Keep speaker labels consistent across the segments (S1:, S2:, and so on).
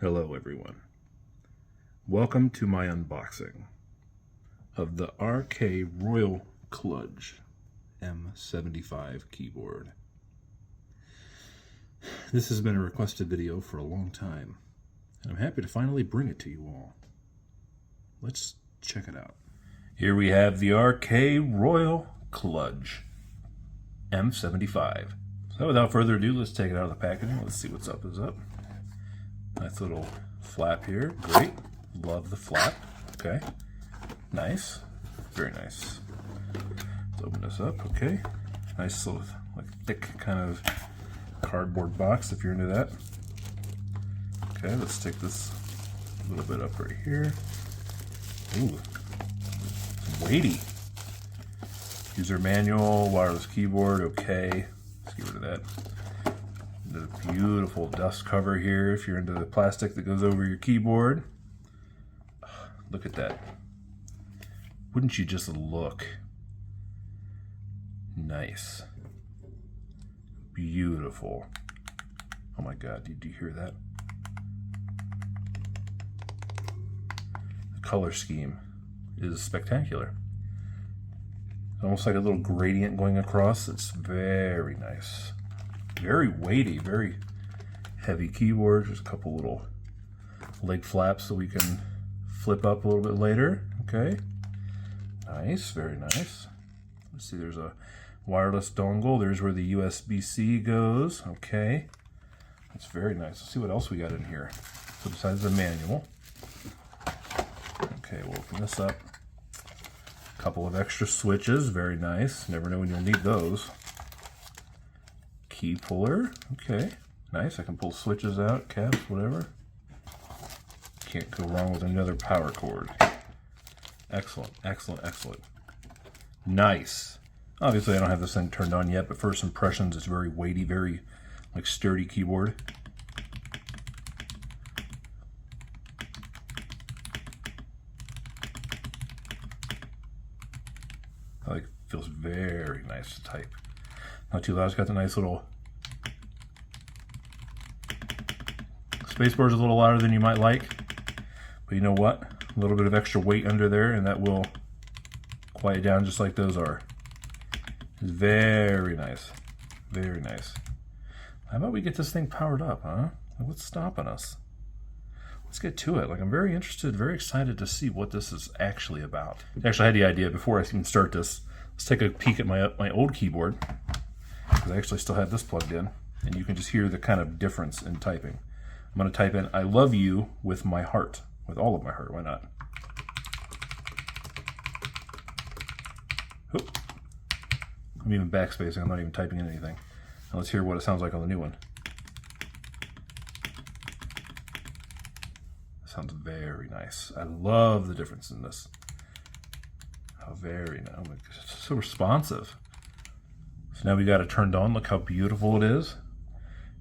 S1: Hello everyone. Welcome to my unboxing of the RK Royal Kludge M75 keyboard. This has been a requested video for a long time, and I'm happy to finally bring it to you all. Let's check it out. Here we have the RK Royal Kludge M75. So without further ado, let's take it out of the packaging. Let's see what's up is up. Nice little flap here. Great. Love the flap. Okay. Nice. Very nice. Let's open this up. Okay. Nice little, like, thick kind of cardboard box if you're into that. Okay, let's take this a little bit up right here. Ooh. It's weighty. User manual, wireless keyboard. Okay. Let's get rid of that. The beautiful dust cover here if you're into the plastic that goes over your keyboard. Look at that. Wouldn't you just look nice? Beautiful. Oh my God, did you hear that? The color scheme is spectacular. Almost like a little gradient going across. It's very nice. Very weighty, very heavy keyboard. Just a couple little leg flaps so we can flip up a little bit later. Okay. Nice, very nice. Let's see, there's a wireless dongle. There's where the USB-C goes. Okay. That's very nice. Let's see what else we got in here. So besides the manual. Okay, we'll open this up. A couple of extra switches. Very nice. Never know when you'll need those. Key puller. Okay. Nice. I can pull switches out, caps, whatever. Can't go wrong with another power cord. Excellent, excellent, excellent. Nice. Obviously I don't have this thing turned on yet, but first impressions, it's very weighty, very like sturdy keyboard. Like, feels very nice to type. Not too loud. It's got the nice little spacebar is a little louder than you might like, but you know what? A little bit of extra weight under there, and that will quiet down just like those are. It's very nice, very nice. How about we get this thing powered up, huh? What's stopping us? Let's get to it. Like, I'm very interested, very excited to see what this is actually about. Actually, I had the idea before I even start this. Let's take a peek at my old keyboard, because I actually still have this plugged in, and you can just hear the kind of difference in typing. I'm going to type in, "I love you" with my heart, with all of my heart. Why not? Oop. I'm even backspacing. I'm not even typing in anything. Now let's hear what it sounds like on the new one. It sounds very nice. I love the difference in this. How very nice. Oh my gosh, it's so responsive. So now we got it turned on. Look how beautiful it is.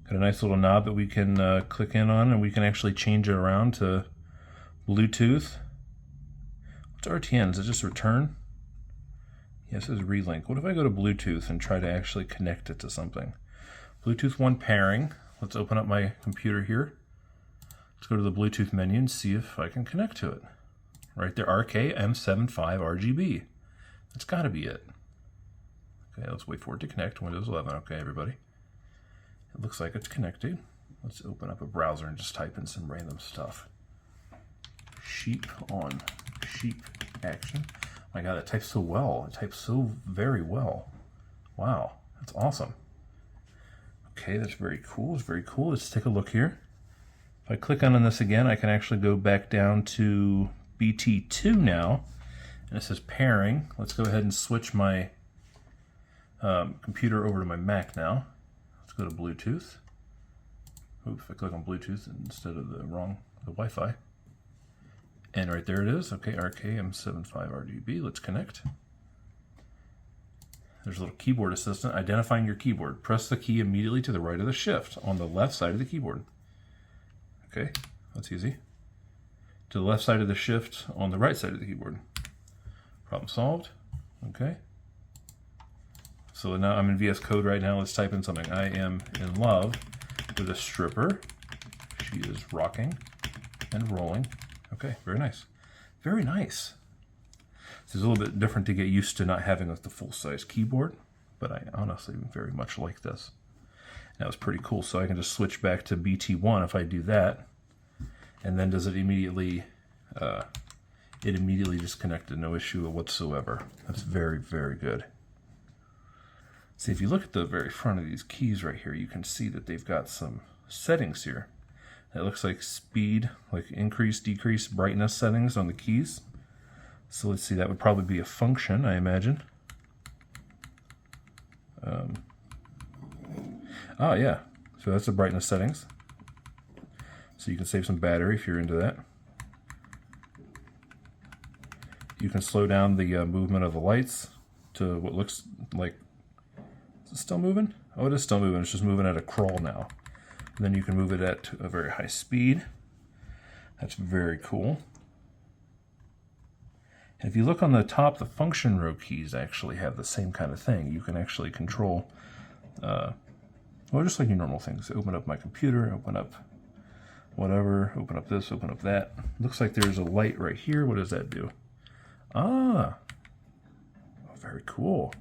S1: Got a nice little knob that we can click in on, and we can actually change it around to Bluetooth. What's RTN? Is it just return? Yes, it says relink. What if I go to Bluetooth and try to actually connect it to something? Bluetooth 1 pairing. Let's open up my computer here. Let's go to the Bluetooth menu and see if I can connect to it. Right there, RK M75 RGB. That's got to be it. Okay, let's wait for it to connect. Windows 11. Okay, everybody. It looks like it's connected. Let's open up a browser and just type in some random stuff. Sheep on. Sheep action. My God, it types so well. It types so very well. Wow, that's awesome. Okay, that's very cool. It's very cool. Let's take a look here. If I click on this again, I can actually go back down to BT2 now. And it says pairing. Let's go ahead and switch my computer over to my Mac now. Let's go to Bluetooth. Oops, I click on Bluetooth instead of the Wi-Fi. And right there it is. Okay, RK M75 RGB. Let's connect. There's a little keyboard assistant identifying your keyboard. Press the key immediately to the right of the shift on the left side of the keyboard. Okay, that's easy. To the left side of the shift on the right side of the keyboard. Problem solved. Okay. So now I'm in VS Code right now. Let's type in something. I am in love with a stripper. She is rocking. and rolling. Okay, very nice. Very nice. This is a little bit different to get used to not having the full-size keyboard, but I honestly very much like this. That was pretty cool. So I can just switch back to BT1 if I do that, and then does it immediately disconnected, no issue whatsoever. That's very, very good. See, if you look at the very front of these keys right here, you can see that they've got some settings here. It looks like speed, like increase, decrease, brightness settings on the keys. So let's see, that would probably be a function, I imagine. Yeah, so that's the brightness settings. So you can save some battery if you're into that. You can slow down the movement of the lights to what looks like, is it still moving? Oh, it is still moving, it's just moving at a crawl now. And then you can move it at a very high speed. That's very cool. And if you look on the top, the function row keys actually have the same kind of thing. You can actually control, well, just like your normal things. Open up my computer, open up whatever, open up this, open up that. Looks like there's a light right here. What does that do? Ah, oh, very cool.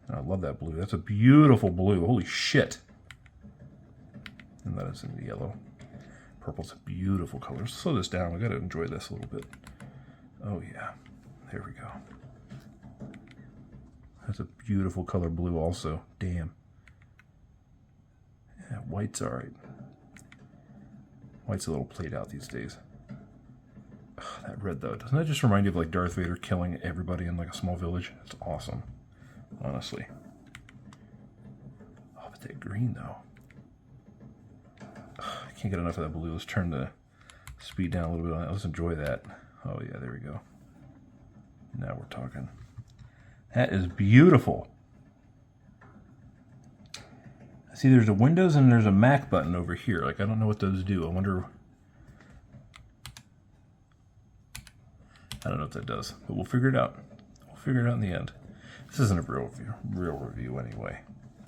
S1: I love that blue. That's a beautiful blue. Holy shit. And that is in the yellow. Purple's a beautiful color. Let's slow this down. We got to enjoy this a little bit. Oh yeah, there we go. That's a beautiful color blue also. Damn. Yeah, white's all right. White's a little played out these days. Ugh, that red though, doesn't that just remind you of like Darth Vader killing everybody in like a small village? It's awesome, honestly. Oh, but that green though. Ugh, I can't get enough of that blue. Let's turn the speed down a little bit on that. Let's enjoy that. Oh yeah, there we go. Now we're talking. That is beautiful. See, there's a Windows and there's a Mac button over here. Like, I don't know what those do. I wonder... I don't know what that does, but we'll figure it out. We'll figure it out in the end. This isn't a real review anyway.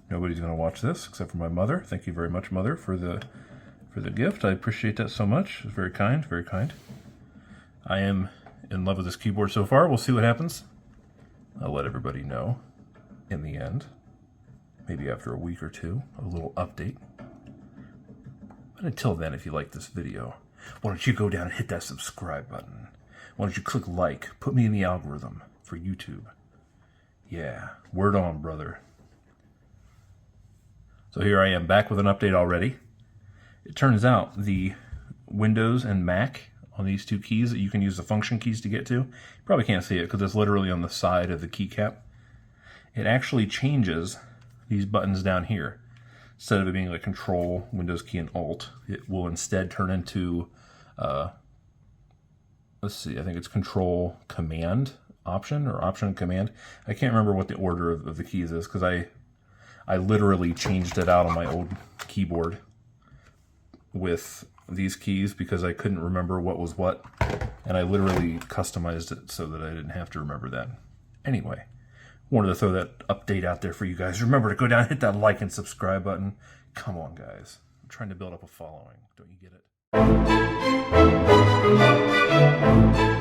S1: Nobody's going to watch this except for my mother. Thank you very much, Mother, for the gift. I appreciate that so much. It's very kind, very kind. I am in love with this keyboard so far. We'll see what happens. I'll let everybody know in the end. Maybe after a week or two, a little update. But until then, if you like this video, why don't you go down and hit that subscribe button? Why don't you click like? Put me in the algorithm for YouTube. Yeah, word on, brother. So here I am back with an update already. It turns out the Windows and Mac on these two keys that you can use the function keys to get to. You probably can't see it because it's literally on the side of the keycap. It actually changes these buttons down here. Instead of it being like Control, Windows key, and Alt, it will instead turn into, let's see, I think it's Control, Command, Option, or Option, Command. I can't remember what the order of the keys is because I literally changed it out on my old keyboard with these keys because I couldn't remember what was what, and I literally customized it so that I didn't have to remember that. Anyway, wanted to throw that update out there for you guys. Remember to go down, hit that like and subscribe button. Come on, guys. I'm trying to build up a following. Don't you get it?